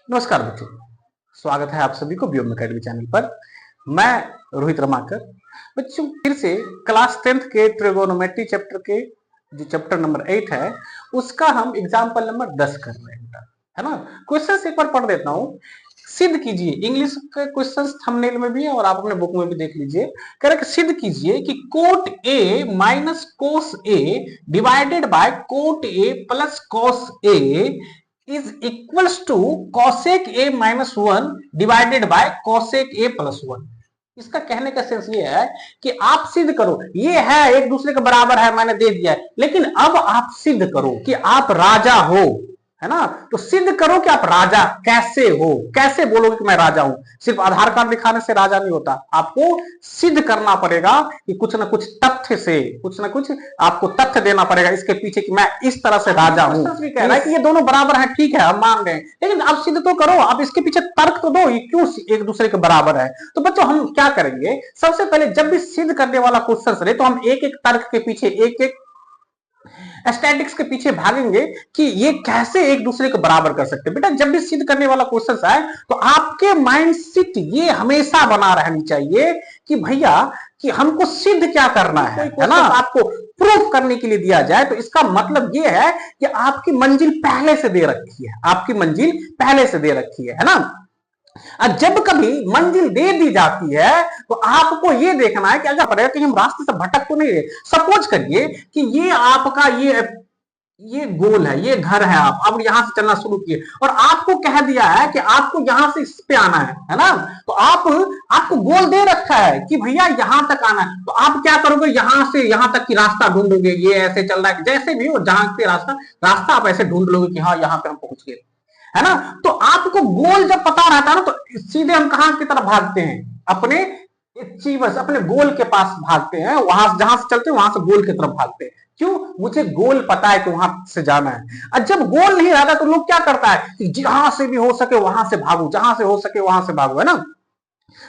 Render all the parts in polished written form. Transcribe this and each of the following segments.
नमस्कार बच्चों, स्वागत है आप सभी को व्योम अकेडमी चैनल पर। मैं रोहित रमाकर। बच्चों फिर से क्लास 10th के ट्रिगोनोमेट्री चैप्टर के जो चैप्टर नंबर 8 है उसका हम एग्जाम्पल नंबर 10 कर रहे हैं, है ना। क्वेश्चन एक बार पढ़ देता हूँ, सिद्ध कीजिए। इंग्लिश के क्वेश्चन थंबनेल में भी है और आप अपने बुक में भी देख लीजिए। कह रहे सिद्ध कीजिए कि cot A minus cos A divided by cot A plus cos A is equals to cosec a minus 1 divided by cosec a plus 1। इसका कहने का सेंस ये है कि आप सिद्ध करो, ये है एक दूसरे के बराबर है, मैंने दे दिया है, लेकिन अब आप सिद्ध करो कि आप राजा हो, है ना। तो सिद्ध करो कि आप राजा कैसे हो, कैसे बोलोगे कि मैं राजा हूं। सिर्फ आधार कार्ड दिखाने से राजा नहीं होता, आपको सिद्ध करना पड़ेगा कि कुछ ना कुछ तथ्य से, कुछ ना कुछ आपको तथ्य देना पड़ेगा इसके पीछे कि मैं इस तरह से राजा हूं। कह रहा है कि ये दोनों बराबर हैं, ठीक है हम मान रहे हैं, लेकिन आप सिद्ध तो करो, आप इसके पीछे तर्क तो दो, ये क्यों एक दूसरे के बराबर है। तो बच्चों हम क्या करेंगे, सबसे पहले जब भी सिद्ध करने वाला क्वेश्चन रहे तो हम एक एक तर्क के पीछे, एक एक स्टैटिक्स के पीछे भागेंगे कि ये कैसे एक दूसरे को बराबर कर सकते हैं। बेटा जब भी सिद्ध करने वाला क्वेश्चन आए तो आपके माइंड सेट ये हमेशा बना रहनी चाहिए कि भैया कि हमको सिद्ध क्या करना है ना। आपको प्रूफ करने के लिए दिया जाए तो इसका मतलब ये है कि आपकी मंजिल पहले से दे रखी है, आपकी मंजिल पहले से दे रखी है ना। जब कभी मंजिल दे दी जाती है तो आपको यह देखना है कि अगर पड़ेगा कि हम रास्ते से भटक तो नहीं रहे। सपोज करिए कि ये आपका ये गोल है, ये घर है, आप अब यहां से चलना शुरू किए और आपको कह दिया है कि आपको यहां से इस पे आना है ना। तो आपको गोल दे रखा है कि भैया यहां तक आना है, तो आप क्या करोगे, यहां से यहां तक की रास्ता ढूंढोगे। ये ऐसे चल रहा है, जैसे भी हो जहां से रास्ता आप ऐसे ढूंढ लोगे कि हाँ यहां पे हम पहुंच गए, है ना। तो आपको गोल जब पता रहता है ना तो सीधे हम कहां की तरफ भागते हैं, अपने अचीवर्स, अपने गोल के पास भागते हैं, वहां जहां से चलते हैं वहां से गोल की तरफ भागते हैं। क्यों, मुझे गोल पता है कि वहां से जाना है। और जब गोल नहीं रहता तो लोग क्या करता है, जहां से भी हो सके वहां से भागो, जहां से हो सके वहां से भागो, है ना।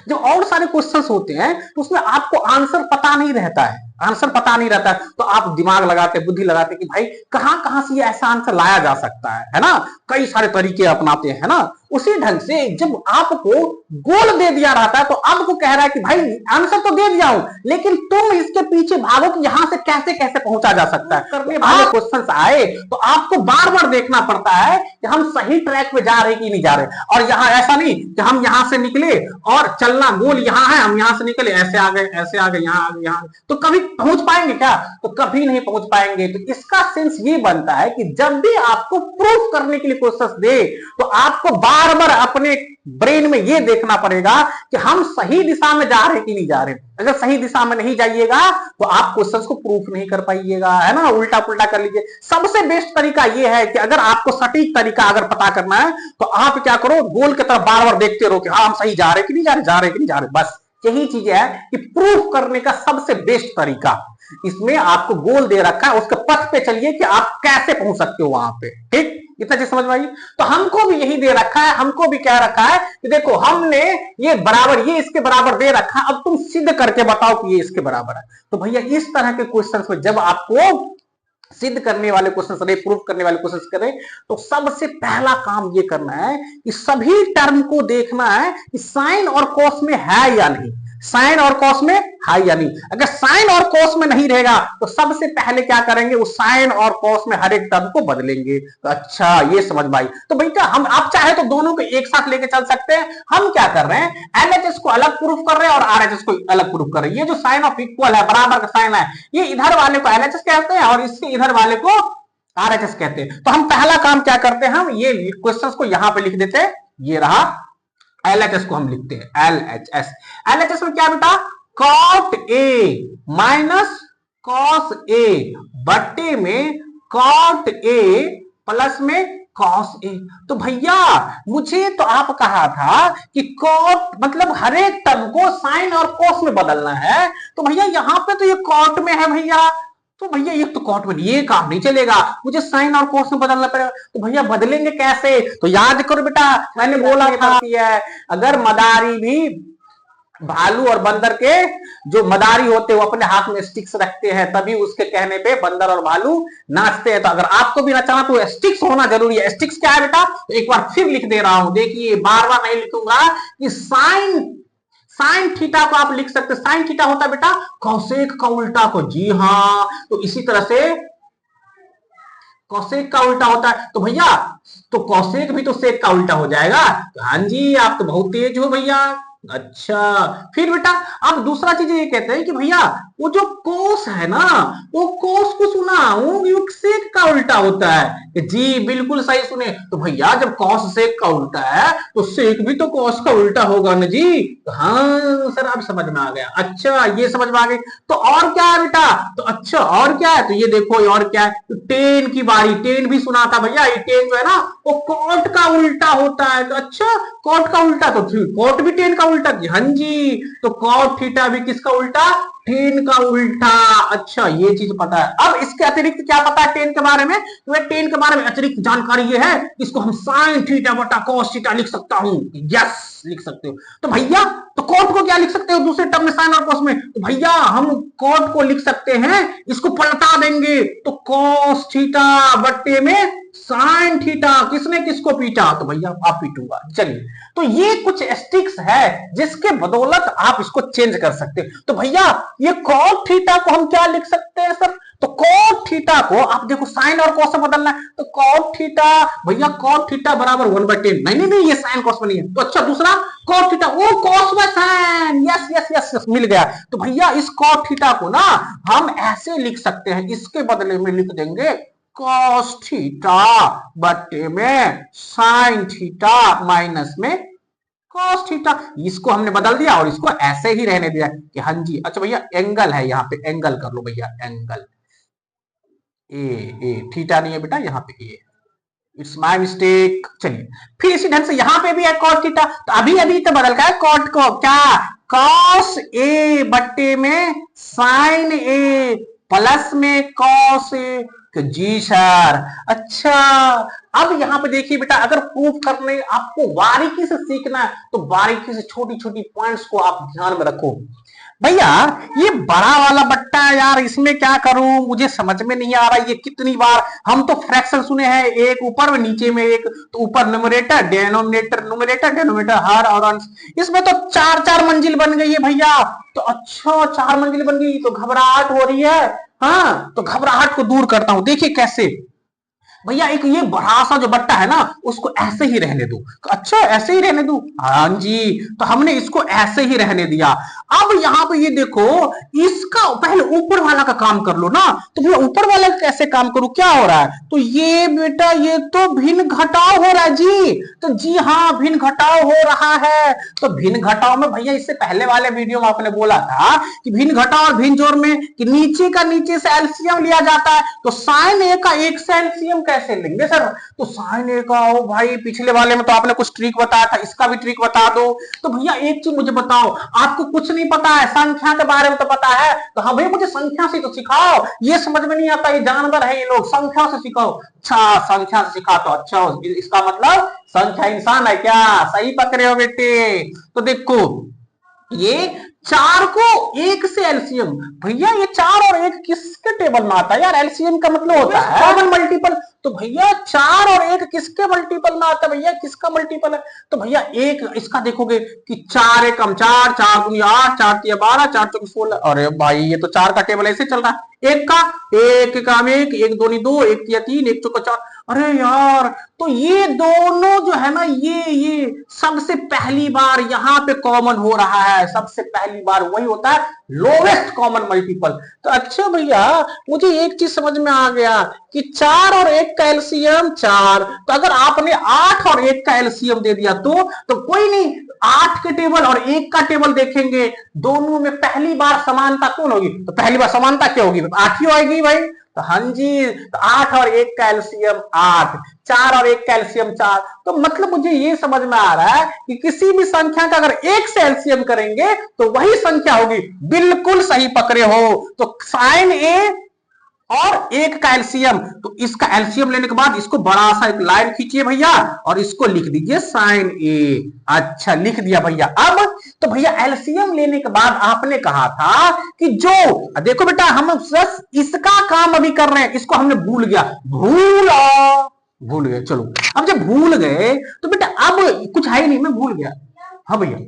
जो और सारे क्वेश्चंस होते हैं तो उसमें आपको आंसर पता नहीं रहता है, आंसर पता नहीं रहता है, तो आप दिमाग लगाते, बुद्धि लगाते कि भाई कहां कहां से ये ऐसा आंसर लाया जा सकता है ना। कई सारे तरीके अपनाते हैं ना। उसी ढंग से जब आपको गोल दे दिया रहता है तो आपको कह रहा है कि भाई आंसर तो दे दिया हूं, लेकिन तुम इसके पीछे भागो कि यहां से कैसे कैसे पहुंचा जा सकता है। करने वाले क्वेश्चंस आए तो आपको बार बार देखना पड़ता है कि हम सही ट्रैक पे जा रहे कि नहीं जा रहे। और यहां ऐसा नहीं कि हम यहां से निकले और चलना गोल यहां है, हम यहां से निकले ऐसे आ गए, ऐसे आ गए, यहां आ गए, यहां, तो कभी पहुंच पाएंगे क्या, तो कभी नहीं पहुंच पाएंगे। तो इसका सेंस ये बनता है कि जब भी आपको प्रूफ करने के लिए क्वेश्चन दे तो आपको बार बार अपने ब्रेन में ये देखना पड़ेगा कि हम सही दिशा में जा रहे कि नहीं जा रहे। अगर सही दिशा में नहीं जाइएगा तो आप क्वेश्चंस को प्रूफ नहीं कर पाइएगा, है ना। उल्टा पुल्टा कर लीजिए। सबसे बेस्ट तरीका यह है कि अगर आपको सटीक तरीका अगर पता करना है तो आप क्या करो, गोल की तरफ बार बार देखते रहो कि हाँ हम सही जा रहे कि नहीं जा रहे, जा रहे कि नहीं जा रहे। बस यही चीज है कि प्रूफ करने का सबसे बेस्ट तरीका, इसमें आपको गोल दे रखा है, उसके पथ पे चलिए कि आप कैसे पहुंच सकते हो वहां पे। ठीक, इतना चीज समझ में आई। तो हमको भी यही दे रखा है, हमको भी क्या रखा है कि देखो हमने ये बराबर, ये इसके बराबर दे रखा है, अब तुम सिद्ध करके बताओ कि ये इसके बराबर है। तो भैया इस तरह के क्वेश्चंस में जब आपको सिद्ध करने वाले क्वेश्चन, प्रूफ करने वाले क्वेश्चन करें तो सबसे पहला काम ये करना है कि सभी टर्म को देखना है कि साइन और कॉस में है या नहीं, साइन और कॉस में है या नहीं। अगर साइन और कॉस में नहीं रहेगा तो सबसे पहले क्या करेंगे, वो साइन और कॉस में हर एक टर्म को बदलेंगे। तो अच्छा ये समझ में आई। तो भैया हम आप चाहे तो दोनों को एक साथ लेके चल सकते हैं। हम क्या कर रहे हैं, एलएचएस को अलग प्रूफ कर रहे हैं और आरएचएस को अलग प्रूफ कर रहे हैं। ये जो साइन ऑफ इक्वल है, बराबर का साइन है, ये इधर वाले को एलएचएस कहते हैं और इसके इधर वाले को आरएचएस कहते हैं। तो हम पहला काम क्या करते हैं, हम ये क्वेश्चंस को यहां पे लिख देते हैं। ये रहा एलएचएस को हम लिखते हैं एलएचएस। एलएचएस में क्या बेटा, cot A minus cos A बट्टे में कॉट ए प्लस में कॉस ए। तो भैया मुझे तो आप कहा था कि कॉट मतलब हर एक टर्म को साइन और कॉस में बदलना है, तो भैया यहां पे तो ये कॉट में है भैया, तो भैया ये तो कॉट में ये काम नहीं चलेगा, मुझे साइन और कॉस में बदलना पड़ेगा। तो भैया बदलेंगे कैसे, तो याद करो बेटा मैंने बोला था अगर भालू और बंदर के जो मदारी होते हैं वो अपने हाथ में स्टिक्स रखते हैं, तभी उसके कहने पे बंदर और भालू नाचते हैं। तो अगर आपको भी नचाना तो स्टिक्स होना जरूरी है। स्टिक्स क्या है बेटा, तो एक बार फिर लिख दे रहा हूं, देखिए बार बार नहीं लिखूंगा कि साइन थीटा को आप लिख सकते, साइन थीटा होता है बेटा कौसेक का उल्टा को, जी हाँ, तो इसी तरह से कौसेक का उल्टा होता है। तो भैया तो कौसेक भी तो सेक का उल्टा हो जाएगा। हाँ जी, आप तो बहुत तेज हो भैया। अच्छा, फिर बेटा अब दूसरा चीज ये कहते हैं कि भैया वो जो कोस है ना, वो कोस को सुना वो सेक का उल्टा होता है। जी बिल्कुल सही सुने। तो भैया जब कॉस सेक का उल्टा है तो सेक भी तो कॉस का उल्टा होगा ना जी। हाँ सर, अब समझ में आ गया। अच्छा, ये समझ में आ गई। तो और क्या है बेटा, तो अच्छा और क्या है, तो ये देखो और क्या है, तो टेन की बारी, टेन भी सुना था भैया। ये टेन जो है ना वो कॉट का उल्टा होता है। तो अच्छा, कॉट का उल्टा, तो कॉट भी टेन का उल्टा, हाँ जी, तो कॉट थीटा भी किसका उल्टा, टेन का उल्टा। अच्छा, ये चीज पता है। अब इसके अतिरिक्त क्या पता है टेन के बारे में, तो टेन के बारे में अतिरिक्त जानकारी ये है, इसको हम साइन थीटा बटा कॉस थीटा लिख सकता हूं। यस, लिख सकते हो। तो भैया तो कॉट को क्या लिख सकते हो दूसरे टर्म में, साइन और कॉस में, तो भैया हम कॉट को लिख सकते हैं, इसको पलटा देंगे तो कॉस थीटा बट्टे में साइन थीटा। किसने किसको पीटा, तो भैया आप पीटूंगा। चलिए, तो ये कुछ स्टिक्स है जिसके बदौलत आप इसको चेंज कर सकते हैं। तो भैया ये कॉट थीटा को हम क्या लिख सकते हैं सर, तो कॉट थीटा को आप देखो साइन और कॉस से बदलना है, तो कॉट थीटा भैया कॉट थीटा बराबर 1/10। नहीं, ये साइन कॉस में नहीं है। तो अच्छा, दूसरा कॉट थीटा वो cos by sine. Yes yes yes, मिल गया। तो भैया इस कॉट थीटा को ना हम ऐसे लिख सकते हैं, इसके बदले में लिख देंगे कॉस थीटा बट्टे में साइन थीटा माइनस में कॉस थीटा। इसको हमने बदल दिया और इसको ऐसे ही रहने दिया कि हाँ जी। अच्छा भैया एंगल है, यहाँ पे एंगल कर लो भैया, एंगल ए थीटा नहीं है बेटा, यहाँ पे ए, इट्स माय मिस्टेक। चलिए, फिर इसी ढंग से यहाँ पे भी है कॉट थीटा, तो अभी अभी तो बदल का है कॉट को क्या, कॉस ए बट्टे में साइन ए प्लस में कॉस ए। Ji sir. अच्छा, अब यहाँ पे देखिए बेटा, अगर प्रूफ करने आपको बारीकी से सीखना है तो बारीकी से छोटी छोटी पॉइंट्स को आप ध्यान में रखो। भैया ये बड़ा वाला बट्टा है यार, इसमें क्या करूं, मुझे समझ में नहीं आ रहा। ये कितनी बार हम तो फ्रैक्शन सुने हैं, एक ऊपर में नीचे में एक, तो ऊपर न्यूमरेटर डेनोमिनेटर, न्यूमरेटर डेनोमिनेटर हर और अंश। इसमें तो चार चार मंजिल बन गई है भैया। तो अच्छा, 4 मंजिल बन गई तो घबराहट हो रही है। हाँ, तो घबराहट को दूर करता हूं, देखिए कैसे। भैया एक ये बड़ा सा जो बट्टा है ना उसको ऐसे ही रहने दो। अच्छा, ऐसे ही रहने दो, हाँ जी, तो हमने इसको ऐसे ही रहने दिया। अब यहाँ पे ये देखो, इसका पहले ऊपर वाला का काम कर लो ना। तो भैया ऊपर वाला का कैसे काम करूं, क्या हो रहा है, तो ये बेटा ये तो भिन्न घटाव हो रहा है जी। तो जी हाँ, भिन्न घटाव हो रहा है। तो भिन्न घटाव में भैया इससे पहले वाले वीडियो में आपने बोला था कि भिन्न घटाव और भिन्न जोड़ में कि नीचे का नीचे से एलसीएम लिया जाता है। तो साइन ए का एक से एलसीएम कैसे लेंगे सर, तो साइन ए का, ओ भाई पिछले वाले में तो आपने कुछ ट्रिक बताया था, इसका भी ट्रिक बता दो। तो भैया एक चीज मुझे बताओ, आपको कुछ नहीं पता है, संख्या के बारे में तो पता है, तो हाँ भैया मुझे संख्या से तो सिखाओ, ये समझ में नहीं आता, ये जानवर है ये लोग, संख्या से सिखाओ। अच्छा, संख्या से सिखा तो अच्छा, इसका मतलब संख्या इंसान है क्या, सही पकड़े हो बेटे। तो देखो ये 4 को 1 से एलसीएम, भैया ये 4 और 1 किसके टेबल में आता है यार, एलसीएम का मतलब होता है कॉमन मल्टीपल। तो भैया 4 और 1 किसके मल्टीपल में आता है, भैया किसका मल्टीपल है, तो भैया एक इसका देखोगे कि 4 एकम 4, 4 दूनी 8, 4 तिया 12, 4 चौक 16। अरे भाई ये तो 4 का टेबल ऐसे चल रहा है, एक का एक एकम 1, एक दूनी 2, एक तिया 3, एक चौका 4। अरे यार, तो ये दोनों जो है ना, ये सबसे पहली बार यहाँ पे कॉमन हो रहा है, सबसे पहली बार वही होता है लोवेस्ट कॉमन मल्टीपल। तो अच्छा भैया मुझे एक चीज समझ में आ गया कि 4 और 1 का एलसीएम 4, तो अगर आपने 8 और 1 का एलसीएम दे दिया तो कोई नहीं, 8 के टेबल और 1 का टेबल देखेंगे, दोनों में पहली बार समानता कौन होगी, तो पहली बार समानता क्या होगी, 8 ही आएगी भाई। तो हाँ जी, तो 8 और 1 का एलसीएम 8, 4 और 1 का एलसीएम 4। तो मतलब मुझे ये समझ में आ रहा है कि किसी भी संख्या का अगर 1 से एलसीएम करेंगे तो वही संख्या होगी। बिल्कुल सही पकड़े हो। तो साइन ए और एक का एलसीएम, तो इसका एलसीएम लेने के बाद इसको बड़ा सा एक लाइन खींचिए भैया और इसको लिख दीजिए साइन ए। अच्छा लिख दिया भैया। अब तो भैया एलसीएम लेने के बाद आपने कहा था कि जो देखो बेटा हम बस इसका काम अभी कर रहे हैं, इसको हमने भूल गया, भूल गए। चलो अब जब भूल गए तो बेटा अब कुछ है ही नहीं, मैं भूल गया। हाँ भैया,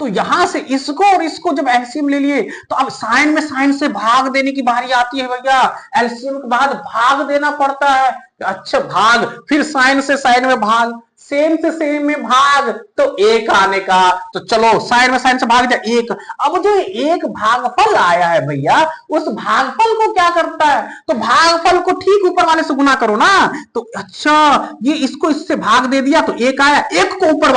तो यहां से इसको और इसको जब एलसीएम ले लिए तो अब साइन में साइन से भाग देने की बारी आती है भैया। एलसीएम के बाद भाग देना पड़ता है। अच्छा भाग, फिर साइन से साइन में भाग, सेम से सेम में भाग, तो एक आने का। तो चलो साइन में साइन से भाग जाए एक। अब जो एक भागफल आया है भैया, उस भागफल को क्या करता है, तो भागफल को ठीक ऊपर वाले से गुना करो ना। तो अच्छा ये इसको इससे भाग दे दिया तो एक आया, एक को ऊपर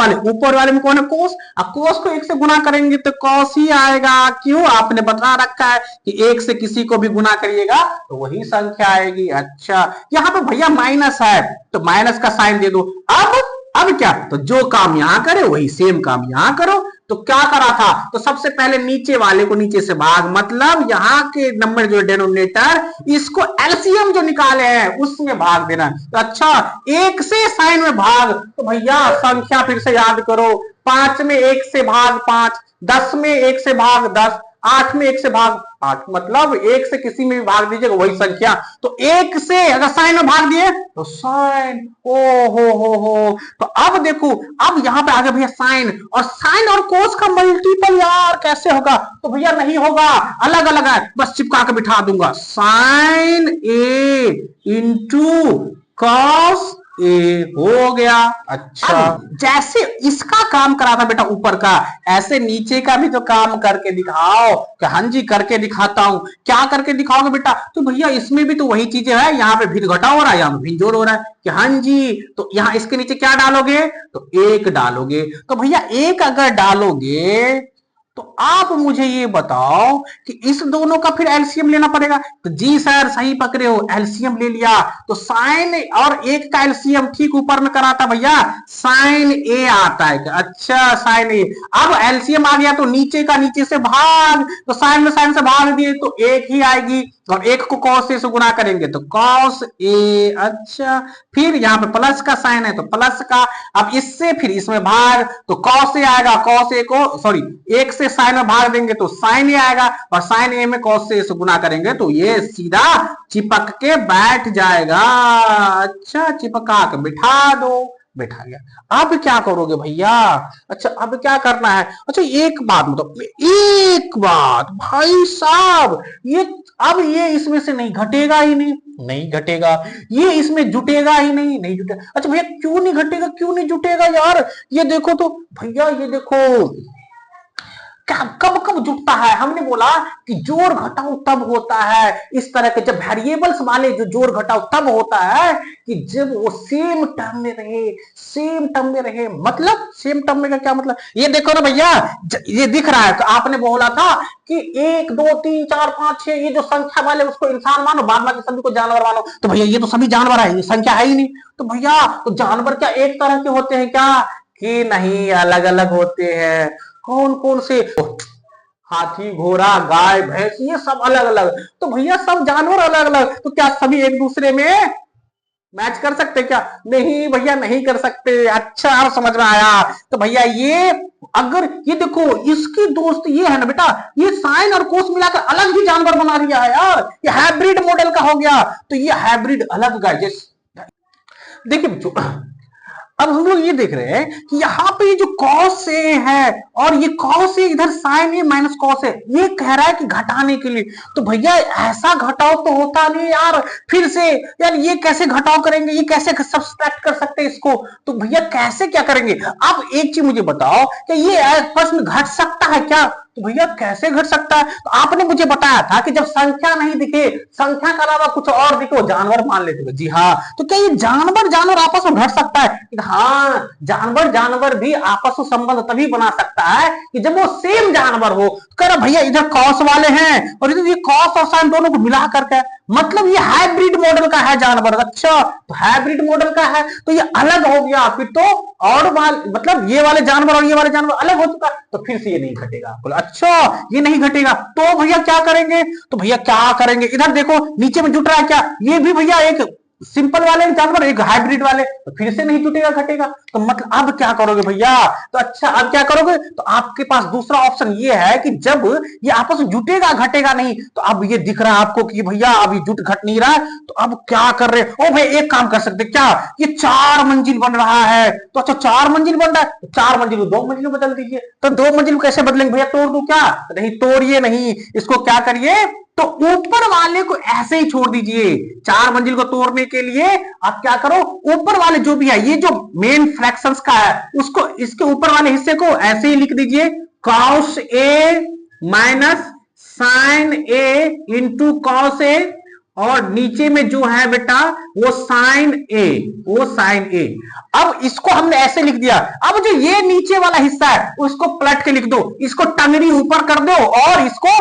वाले में कौन है, कोस। अब कोस को एक से गुना करेंगे तो कॉस ही आएगा। क्यों, आपने बता रखा है कि एक से किसी को भी गुना करिएगा तो वही संख्या आएगी। अच्छा यहाँ पे भैया माइनस है तो माइनस का साइन दे दो। अब क्या, तो जो काम यहां करे वही सेम काम यहां करो। तो क्या करा था, तो सबसे पहले नीचे वाले को नीचे से भाग, मतलब यहां के नंबर जो डिनोमिनेटर, इसको एलसीएम जो निकाले हैं उसमें भाग देना। तो अच्छा एक से साइन में भाग, तो भैया संख्या फिर से याद करो, 5 में 1 से भाग 5, 10 में 1 से भाग 10, 8 में 1 से भाग 8, मतलब 1 से किसी में भी भाग दीजिएगा वही संख्या। तो 1 से अगर साइन में भाग दिए तो साइन, ओ हो। तो अब देखो, अब यहां पे आगे भैया साइन, और साइन और कोस का मल्टीपल यार कैसे होगा, तो भैया नहीं होगा, अलग अलग है, बस चिपका के बिठा दूंगा, sign A into cos A हो गया। अच्छा जैसे इसका काम करा था बेटा ऊपर का, ऐसे नीचे का भी तो काम करके दिखाओ। कि हाँ जी करके दिखाता हूं। क्या करके दिखाओगे बेटा, तो भैया इसमें भी तो वही चीजें है, यहाँ पे भिन्न घटाव हो रहा है, यहाँ पे भिन्न जोड़ हो रहा है। कि हाँ जी, तो यहाँ इसके नीचे क्या डालोगे, तो एक डालोगे। तो भैया एक अगर डालोगे तो आप मुझे ये बताओ कि इस दोनों का फिर एलसीएम लेना पड़ेगा। तो जी सर सही पकड़े हो, एलसीएम ले लिया। तो साइन और एक का एलसीएम ठीक ऊपर में कराता भैया, साइन ए आता है। अच्छा साइन ए, अब एलसीएम आ गया तो नीचे का नीचे से भाग, तो साइन में साइन से भाग दिए तो एक ही आएगी, और एक को कॉस ए से गुना करेंगे तो कॉस ए। अच्छा फिर यहाँ पे प्लस का साइन है तो प्लस का, अब इससे फिर इसमें भाग तो कॉस ए आएगा, कॉस ए को सॉरी एक से साइन में भाग देंगे तो साइन ए आएगा, और साइन ए में कॉस ए से गुना करेंगे तो ये सीधा चिपक के बैठ जाएगा। अच्छा चिपका के बिठा दो, बैठा गया। अब क्या करोगे भैया, अच्छा अब क्या करना है, अच्छा एक बात मतलब, एक बात भाई साहब, ये अब ये इसमें से नहीं घटेगा ही नहीं घटेगा, ये इसमें जुटेगा ही नहीं जुटेगा। अच्छा भैया क्यों नहीं घटेगा, क्यों नहीं जुटेगा यार, ये देखो तो भैया, ये देखो कब कब जुटता है। हमने बोला कि जोड़ घटाव तब होता है इस तरह के, जब वेरिएबल्स वाले जो जोड़ घटाव तब होता है कि जब वो सेम टर्म में रहे। मतलब सेम टर्म में का क्या मतलब, ये देखो ना भैया, ये दिख रहा है, तो आपने बोला था कि 1 2 3 4 5 6 ये जो संख्या वाले उसको इंसान मानो, बाद बाकी सभी को जानवर मानो। तो भैया ये तो सभी जानवर है, ये संख्या है ही नहीं। तो भैया तो जानवर क्या एक तरह के होते हैं क्या, कि नहीं अलग अलग होते हैं। कौन कौन से, हाथी घोड़ा गाय भैंस ये सब अलग अलग। तो भैया सब जानवर अलग अलग, तो क्या सभी एक दूसरे में मैच कर सकते क्या, नहीं भैया नहीं कर सकते। अच्छा अब समझ में आया। तो भैया ये अगर ये देखो इसकी दोस्त ये है ना बेटा, ये साइन और कोस मिलाकर अलग ही जानवर बना दिया है यार, ये हाइब्रिड मॉडल का हो गया। तो ये हाइब्रिड अलग गाइस, देखिए अब हम लोग ये देख रहे हैं कि यहाँ पे ये जो कॉस ए है और ये कॉस ए इधर sign A minus cos A, ये कह रहा है कि घटाने के लिए। तो भैया ऐसा घटाव तो होता नहीं यार, फिर से यार ये कैसे घटाव करेंगे, ये कैसे सब्सट्रैक्ट कर सकते हैं इसको। तो भैया कैसे क्या करेंगे, आप एक चीज मुझे बताओ कि ये आपस में घट सकता है क्या, तो भैया कैसे घट सकता है। तो आपने मुझे बताया था कि जब संख्या नहीं दिखे, संख्या के अलावा कुछ और दिखे, जानवर मान लेते थे। जी हाँ, तो क्या ये जानवर आपस में घट सकता है, हाँ जानवर भी आपस में संबंध तभी बना सकता है कि जब वो सेम जानवर हो। कह रहा भैया इधर कॉस वाले हैं और इधर ये कॉस और साइन दोनों को मिला करके, मतलब ये हाइब्रिड मॉडल का है जानवर। अच्छा, तो हाइब्रिड मॉडल का है तो ये अलग हो गया, फिर तो और मतलब ये वाले जानवर और ये वाले जानवर अलग हो चुका, तो फिर से ये नहीं घटेगा। बोला अच्छा ये नहीं घटेगा, तो भैया क्या करेंगे? तो भैया क्या करेंगे, इधर देखो नीचे में जुट रहा है क्या, ये भी भैया एक सिंपल वाले जानवर, एक हाइब्रिड वाले, तो फिर से नहीं जुटेगा घटेगा। तो मतलब अब क्या करोगे भैया? तो अच्छा अब क्या करोगे? तो आपके पास दूसरा ऑप्शन ये है कि जब ये आपस में जुटेगा घटेगा नहीं, तो अब ये दिख रहा है आपको कि भैया अभी जुट घट नहीं रहा है, तो अब क्या कर रहे हो? ओ भाई एक काम कर सकते क्या, ये 4 मंजिल बन रहा है, तो अच्छा 4 मंजिल बन रहा है, तो 4 मंजिल को 2 मंजिल में बदल दीजिए। तो 2 मंजिल को कैसे बदलेंगे भैया? तोड़ दूं क्या? नहीं तोड़िए नहीं, इसको क्या करिए, तो ऊपर वाले को ऐसे ही छोड़ दीजिए। 4 मंजिल को तोड़ने के लिए आप क्या करो, ऊपर वाले जो भी है, ये जो मेन फ्रैक्शंस का है, उसको इसके ऊपर वाले हिस्से को ऐसे ही लिख दीजिए, cos a minus sine a into cos a, और नीचे में जो है बेटा वो साइन a, वो साइन a। अब इसको हमने ऐसे लिख दिया। अब जो ये नीचे वाला हिस्सा है उसको पलट के लिख दो, इसको टंगरी ऊपर कर दो और इसको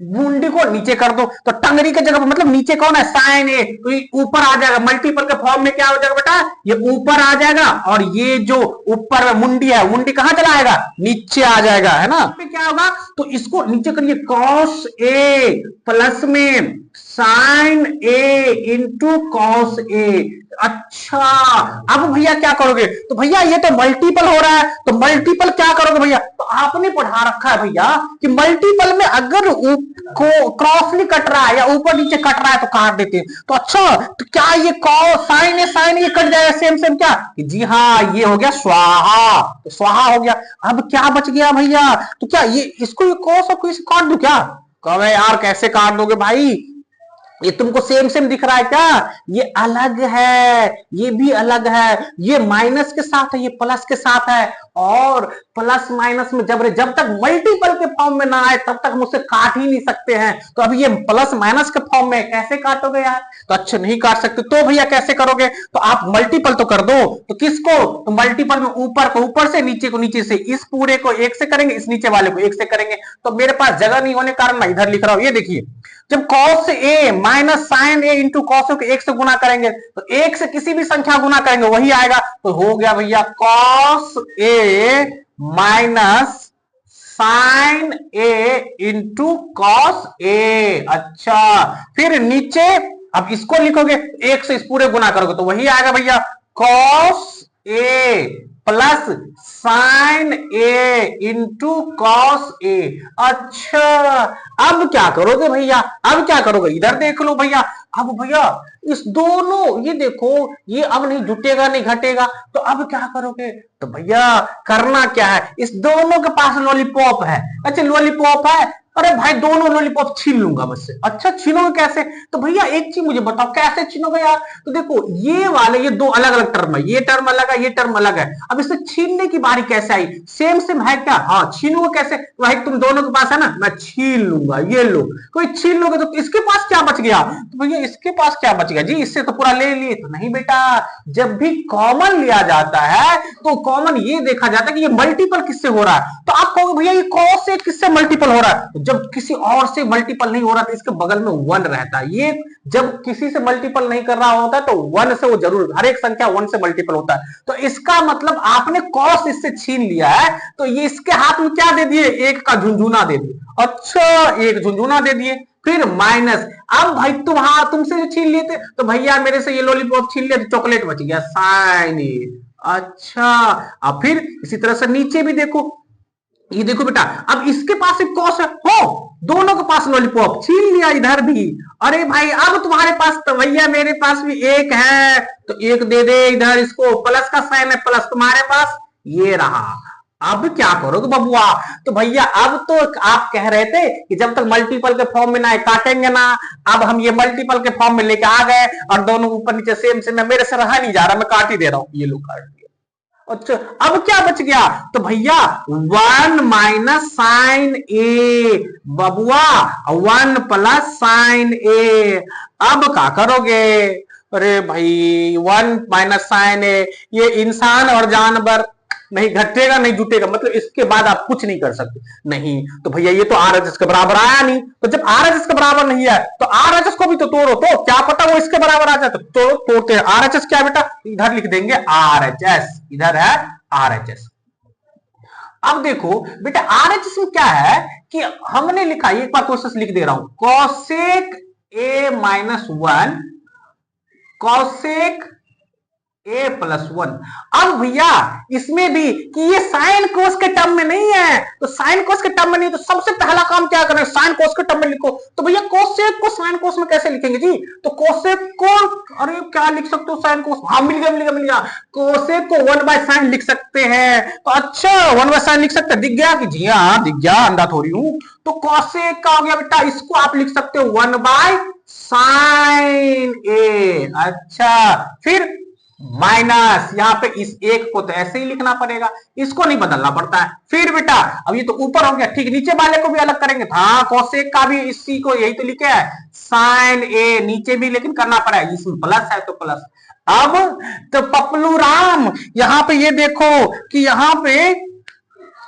बूंदी को नीचे कर दो। तो टंगरी के जगह मतलब नीचे कौन है? साइन ए, तो ये ऊपर आ जाएगा। मल्टीपल के फॉर्म में क्या हो जाएगा बेटा? ये ऊपर आ जाएगा, और ये जो ऊपर में मुंडी है, मुंडी कहां चला आएगा? नीचे आ जाएगा, है ना। क्या होगा? तो इसको नीचे करिए, कॉस ए प्लस में sign A into cos A. अच्छा अब भैया क्या करोगे? तो भैया ये तो मल्टीपल हो रहा है, तो मल्टीपल क्या करोगे भैया? तो आपने पढ़ा रखा है भैया कि मल्टीपल में अगर क्रॉसली कट रहा है या ऊपर नीचे कट रहा है तो काट देते हैं। तो अच्छा तो क्या ये साइन ये कट जाएगा सेम सेम क्या? जी हाँ, ये हो गया स्वाहा, तो स्वाहा हो गया। अब क्या बच गया भैया? तो क्या ये इसको ये कॉस और इसे काट दूं क्या? कहे यार कैसे काट दोगे भाई, ये तुमको सेम सेम दिख रहा है क्या? ये अलग है, ये भी अलग है, ये माइनस के साथ है, ये प्लस के साथ है, और प्लस माइनस में जब तक मल्टीपल के फॉर्म में ना आए तब तक मुझसे काट ही नहीं सकते हैं। तो अभी ये प्लस माइनस के फॉर्म में कैसे काटोगे यार? तो अच्छा नहीं काट सकते, तो भैया कैसे करोगे? तो आप मल्टीपल तो कर दो। तो किसको? तो मल्टीपल में ऊपर को ऊपर से, नीचे को नीचे से, इस पूरे को 1 से करेंगे, इस नीचे वाले को 1 से करेंगे। तो मेरे पास जगह नहीं होने कारण मैं इधर लिख रहा हूं, ये देखिए, जब cos A minus sign A into cos को 1 से गुना करेंगे, तो 1 से किसी भी संख्या गुना करेंगे वही आएगा। तो हो गया भैया cos A minus sign A into cos A. अच्छा फिर नीचे अब इसको लिखोगे, 1 से इस पूरे गुना करोगे तो वही आएगा भैया cos A plus sign A into cos A. अच्छा अब क्या करोगे भैया? अब क्या करोगे? इधर देख लो भैया। अब भैया इस दोनों, ये देखो ये अब नहीं जुटेगा नहीं घटेगा, तो अब क्या करोगे? तो भैया करना क्या है, इस दोनों के पास लॉलीपॉप है। अच्छा लॉलीपॉप है, अरे भाई दोनों लॉलीपॉप छीन लूंगा मुझसे। अच्छा छीनोगे कैसे? तो भैया एक चीज मुझे बताओ कैसे छीनोगे यार? तो देखो ये वाले ये दो अलग अलग टर्म है, ये टर्म अलग है, ये टर्म अलग है। अब इसे छीनने की बारी कैसे आई? सेम सेम है क्या? हाँ छीनोगे कैसे? भाई तुम दोनों के पास है ना, मैं छीन लूंगा, ये लो। कोई छीन लोगे तो इसके पास क्या बच गया? तो भैया इसके पास क्या बच गया जी? इससे तो पूरा ले लिए। तो नहीं बेटा, जब भी कॉमन लिया जाता है तो कॉमन ये देखा जाता है कि ये मल्टीपल किससे हो रहा है। तो आप कहोगे भैया ये कॉस से किससे मल्टीपल हो रहा है? जब किसी और से मल्टीपल नहीं हो रहा तो इसके बगल में 1 रहता है। ये जब किसी से मल्टीपल नहीं कर रहा होता तो 1 से वो जरूर, हर एक संख्या 1 से मल्टीपल होता है। तो इसका मतलब आपने कॉस इससे छीन लिया है, तो ये इसके हाथ में क्या दे दिए? 1 का झुंझुना दे दिए। अच्छा 1 झुंझुना दे दिए, फिर माइनस। अब भाई तुमसे जो छीन लिए थे, तो भैया मेरे से ये लॉलीपॉप छीन लिया तो चॉकलेट बच गया, साइन ए। अच्छा अब फिर इसी तरह से नीचे भी देखो, ये देखो बेटा, अब इसके पास एक कॉस है, हो दोनों के पास लॉलीपॉप छीन लिया इधर भी। अरे भाई अब तुम्हारे पास, तो भैया मेरे पास भी 1 है, तो 1 दे दे इधर, इसको प्लस का साइन है, प्लस तुम्हारे पास ये रहा। अब क्या करोगे बबुआ? तो भैया अब तो आप कह रहे थे कि जब तक मल्टीपल के फॉर्म में ना काटेंगे ना, अब हम ये मल्टीपल के फॉर्म में लेके आ गए और दोनों ऊपर नीचे सेम सेम, मेरे से रहा नहीं जा रहा, मैं काट ही दे रहा हूं, ये लो काट दिया। अच्छा अब क्या बच गया? तो भैया 1 माइनस साइन ए बबुआ, 1 प्लस साइन ए। अब क्या करोगे? अरे भाई 1 माइनस साइन ए, ये इंसान और जानवर नहीं घटेगा नहीं जुटेगा, मतलब इसके बाद आप कुछ नहीं कर सकते। नहीं तो भैया ये तो आर एच एस के बराबर आया नहीं, तो जब आर एच एस के बराबर नहीं है तो आर एच एस को भी तो तोड़ो, तो क्या पता वो इसके बराबर आ जाए, तो तोड़ते हैं। आर एच एस क्या बेटा, इधर लिख देंगे आर एच एस, इधर है आर एच एस। अब देखो बेटा आर एच एस में क्या है कि हमने लिखा, एक बार क्वेश्चन लिख दे रहा हूं, कॉसेक ए माइनस 1 कॉसेक ए प्लस 1। अब भैया इसमें भी कि ये साइन कोस के टर्म में नहीं है, तो साइन कोस के टर्म में नहीं, तो सबसे पहला काम क्या करें, साइन कोस के टर्म में लिखो। तो भैया कोसेक को साइन कोस में कैसे लिखेंगे जी, तो कोसेक को, अरे क्या लिख सकते हो साइन कोस, हाँ मिल गया मिल गया मिल गया, कोसेक को 1 बाय साइन लिख सकते हैं। तो अच्छा 1 बाय साइन लिख सकते हैं, दिख गया कि जी हाँ दिख गया, अंधा थोड़ी हूं। तो कोसेक का हो गया बेटा, इसको आप लिख सकते हो 1 बाय साइन ए। अच्छा फिर माइनस, यहाँ पे इस एक को तो ऐसे ही लिखना पड़ेगा, इसको नहीं बदलना पड़ता है। फिर बेटा अब ये तो ऊपर हो गया, ठीक नीचे वाले को भी अलग करेंगे, हाँ कोसेक का भी इसी को यही तो लिखे है साइन ए, नीचे भी लेकिन करना पड़ेगा, इसमें प्लस है तो प्लस। अब तो पपलू राम यहाँ पे ये देखो कि यहाँ पे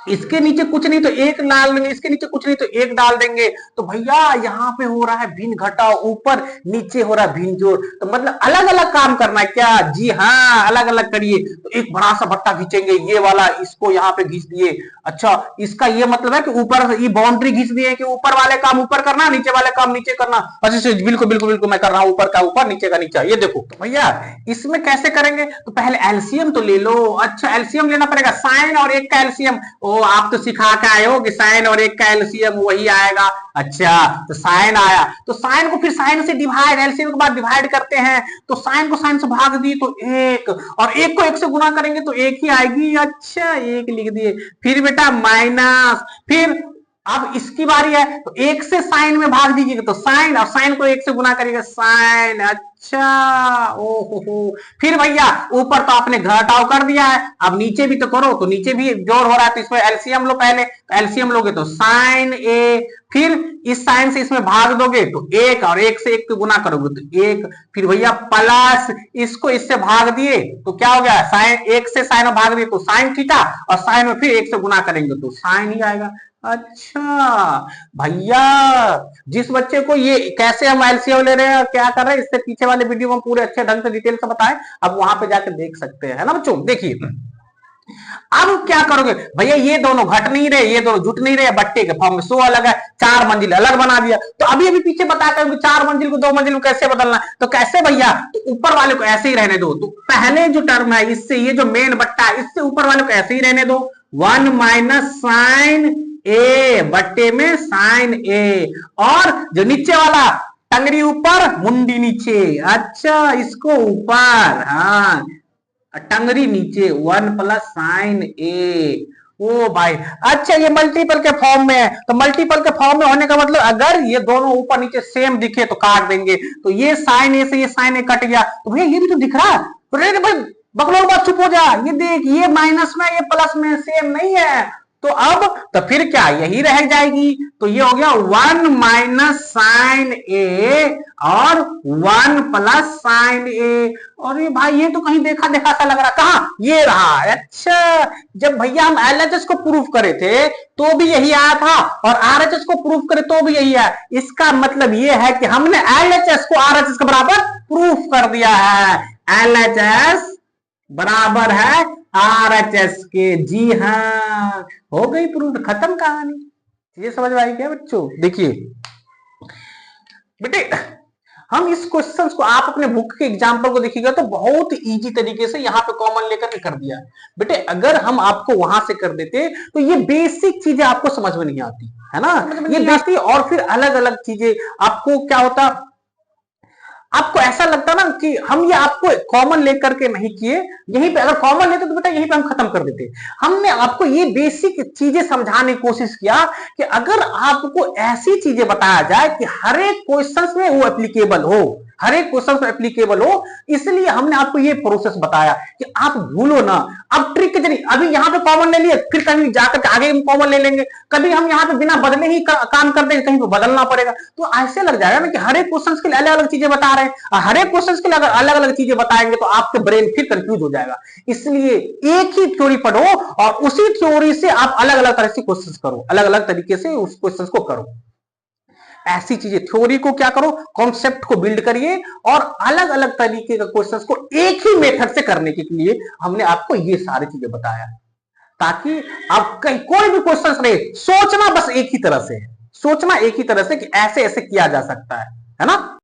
इसके नीचे कुछ नहीं तो एक डाल देंगे, इसके नीचे कुछ नहीं तो एक डाल देंगे। तो भैया यहाँ पे हो रहा है भिन्न घटाओ, ऊपर नीचे हो रहा है भिन्न जोड़, तो मतलब अलग अलग काम करना है क्या, जी हाँ अलग अलग करिए। तो एक बड़ा सा भट्टा खींचेंगे, ये वाला इसको यहाँ पे खींच दिए। अच्छा इसका ये मतलब है कि ऊपर ये बाउंड्री खींच दिए कि ऊपर वाले काम ऊपर करना, नीचे वाले काम नीचे करना। अच्छा बिल्कुल बिल्कुल बिल्कुल मैं कर रहा हूँ, ऊपर का ऊपर नीचे का नीचे। ये देखो तो भैया इसमें कैसे करेंगे, तो पहले एलसीएम तो ले लो। अच्छा एलसीएम लेना पड़ेगा, साइन और एक का एलसीएम, आप तो सिखा के आए हो कि साइन और एक का एलसीएम वही आएगा। अच्छा तो साइन आया, तो साइन को फिर साइन से डिवाइड, एलसीएम के बाद डिवाइड करते हैं, तो साइन को साइन से भाग दिए तो एक, और एक को एक से गुना करेंगे तो एक ही आएगी। अच्छा एक लिख दिए, फिर बेटा माइनस, फिर अब इसकी बारी है तो एक से साइन में भाग दीजिएगा तो साइन, और साइन को एक से गुना करिएगा साइन। अच्छा ओहो, फिर भैया ऊपर तो आपने घटाव कर दिया है, अब नीचे भी तो करो, तो नीचे भी जोड़ हो रहा है तो इसमें एलसीएम लो पहले, तो एलसीएम लोगे तो साइन ए, फिर इस साइन से इसमें भाग दोगे तो एक, और एक से एक को गुना करोगे तो एक, फिर भैया प्लस इसको इससे भाग दिए तो क्या हो गया, साइन एक से साइन में भाग दिए तो साइन थीटा, और साइन में फिर एक से गुना करेंगे तो साइन ही आएगा। अच्छा भैया जिस बच्चे को ये कैसे हम एलसीएम ले रहे हैं क्या कर रहे हैं, इससे पीछे वाले वीडियो में पूरे अच्छे ढंग से डिटेल से बताएं, अब वहां पे जाके देख सकते हैं, है ना बच्चों। देखिए अब क्या करोगे भैया, ये दोनों घट नहीं रहे, ये दोनों जुट नहीं रहे, बट्टे के फॉर्म में 100 अलग है, 4 मंजिल अलग बना दिया। तो अभी अभी पीछे बताया 4 मंजिल को 2 मंजिल में कैसे बदलना, तो कैसे भैया, तो ऊपर वाले को ऐसे ही रहने दो, तो पहले जो टर्म है इससे ये जो मेन बट्टा है इससे ऊपर वाले को ऐसे ही रहने दो, 1 माइनस साइन ए बट्टे में साइन ए, और जो नीचे वाला टंगरी ऊपर मुंडी नीचे। अच्छा इसको ऊपर, हाँ टंगरी नीचे, 1 प्लस साइन ए। ओ भाई अच्छा ये मल्टीपल के फॉर्म में है, तो मल्टीपल के फॉर्म में होने का मतलब अगर ये दोनों ऊपर नीचे सेम दिखे तो काट देंगे, तो ये साइन ए से ये साइन ए कट गया, तो भैया ये भी तो दिख रहा है, अरे भाई बकलोल बात चुप हो जा, ये देख ये माइनस में ये प्लस में सेम नहीं है, तो अब तो फिर क्या यही रह जाएगी, तो ये हो गया 1 माइनस साइन ए और 1 प्लस साइन ए। और ये भाई ये तो कहीं देखा देखा सा लग रहा, कहा ये रहा। अच्छा जब भैया हम एलएचएस को प्रूफ करे थे तो भी यही आया था, और आरएचएस को प्रूफ करे तो भी यही है, इसका मतलब ये है कि हमने एलएचएस को आरएचएस के बराबर प्रूफ कर दिया है, एलएचएस बराबर है आरएचएस के। जी हाँ हो गई प्रूफ, खत्म कहानी। ये समझ में आई क्या बच्चों। देखिए बेटे हम इस क्वेश्चंस को आप अपने बुक के एग्जाम्पल को देखिएगा तो बहुत इजी तरीके से यहाँ पे कॉमन लेकर के कर दिया बेटे, अगर हम आपको वहां से कर देते तो ये बेसिक चीजें आपको समझ में नहीं आती है ना, ये बेसिक, और फिर अलग अलग चीजें आपको क्या होता, आपको ऐसा लगता ना कि हम ये आपको कॉमन लेकर के नहीं किए, यहीं पे अगर कॉमन लेते तो बेटा यहीं पे हम खत्म कर देते। हमने आपको ये बेसिक चीजें समझाने की कोशिश किया कि अगर आपको ऐसी चीजें बताया जाए कि हर एक क्वेश्चन में वो एप्लीकेबल हो, हर एक क्वेश्चन में एप्लीकेबल हो, इसलिए हमने आपको ये प्रोसेस बताया कि आप भूलो ना। अब ट्रिक के जरिए अभी यहाँ पे कॉमन ले लिए, फिर कहीं जाकर के आगे कॉमन ले लेंगे, कभी हम यहाँ पे बिना बदले ही काम कर देंगे, कहीं पे बदलना पड़ेगा, तो ऐसे लग जाएगा ना कि हर एक क्वेश्चन के लिए अलग अलग चीजें बता रहे हैं। हर एक क्वेश्चन के लिए अगर अलग अलग चीजें बताएंगे तो आपके ब्रेन फिर कंफ्यूज हो जाएगा। इसलिए एक ही थ्योरी पढ़ो और उसी थ्योरी से आप अलग अलग तरह से क्वेश्चन करो, अलग अलग तरीके से उस क्वेश्चन को करो। ऐसी चीजें, थ्योरी को क्या करो, कॉन्सेप्ट को बिल्ड करिए और अलग अलग तरीके के क्वेश्चंस को एक ही मेथड से करने के लिए हमने आपको ये सारी चीजें बताया, ताकि आप कहीं कोई भी क्वेश्चन रहे, सोचना बस एक ही तरह से है, सोचना एक ही तरह से कि ऐसे ऐसे किया जा सकता है ना।